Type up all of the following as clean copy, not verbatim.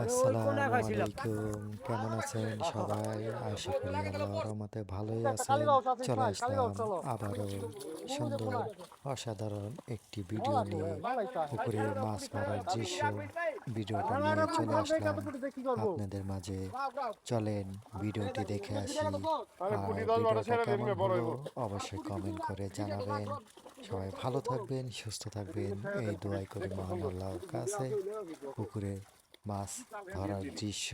আসসালামু আলাইকুম, কেমন আছেন সবাই? আশা করি আল্লাহর রহমতে ভালোই আছেন। চলে আসলাম আবারও সুন্দর অসাধারণ একটি ভিডিও নিয়ে। পুকুরে মাছ মারার দৃশ্য ভিডিওটা নিয়ে চলে আসলাম আপনাদের মাঝে। চলেন ভিডিওটি দেখে আসি। আর ভিডিওটা কেমন হলো অবশ্যই কমেন্ট করে জানাবেন। সবাই ভালো থাকবেন, সুস্থ থাকবেন, এই দোয়াই করি মহান আল্লাহর কাছে। পুকুরে মাছ ধরার দৃশ্য।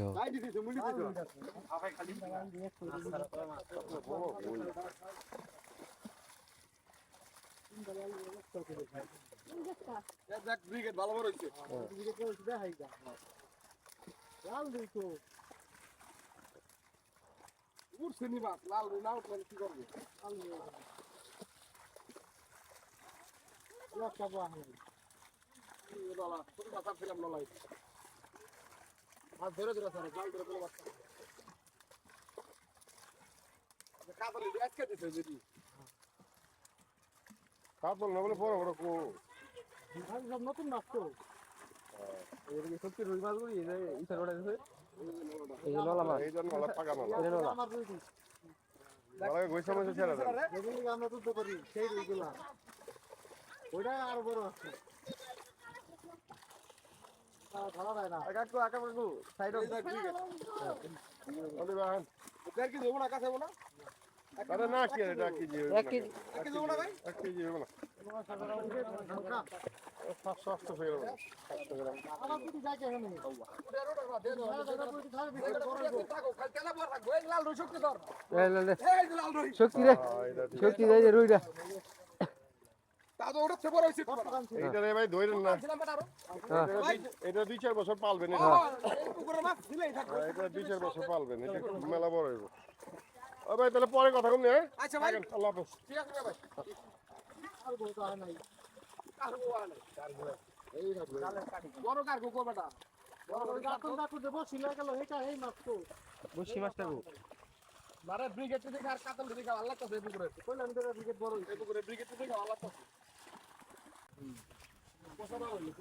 ধরে ধরে জাল ধরে কোনো বাচ্চা কাতল আজকে দিছে যদি কাতল না বলে বড় বড় কো সব নতুন মাছ তো এদিকে সত্যি রুই মাছগুলি এই যে ইসার ওটা আছে এই যে নলা মাছ এই জন্য নলা পাকা নলা এই নলা আমার রুই নলা গোইসা মাছ ছেড়ে দেন যেগুলি আমরা তো করি সেই রুইগুলা ওইটা আরো বড় আছে ধরা যায় না কাকু আকা কাকু সাইড অফ দ্য ক্রিকেট ওলি বাহান দেড় কেজি হবে না কাছে হবে না আরে না কি এটা কি জি 1 কেজি 1 কেজি হবে না ভাই 1 কেজি হবে না 700 ফের হবে 700 গ্রাম আমার কিছু যাইছে এখানে শক্তি রে শক্তি যাই রে রুইটা তাতো ওটা চেপর হইছে এইটা রে ভাই ধইরেন না এটা 2-4 বছর পালবেন এটা এই পুকুরের মাছ দিলেই থাকবে এটা 2-4 বছর পালবেন এটা মেলা বড় হইব ও ভাই তাহলে পরে কথা কম নে আচ্ছা ভাই আল্লাহ হাফেজ ঠিক আছে ভাই আর বলতো আর নাই কারগো আর নাই কারগো এই থাকবে বড় কারগো কো বেটা বড় কারগো কাকু দেব ছিলা গেল এটা এই মাছ তো বসি মাছটা গো মারে ব্রিগেড থেকে আর কাতল দিকে আল্লাহ কাছে পুকুরে কইলাম তো ব্রিগেড বড় এই পুকুরে ব্রিগেড থেকে আল্লাহ কাছে পোষা না হইলো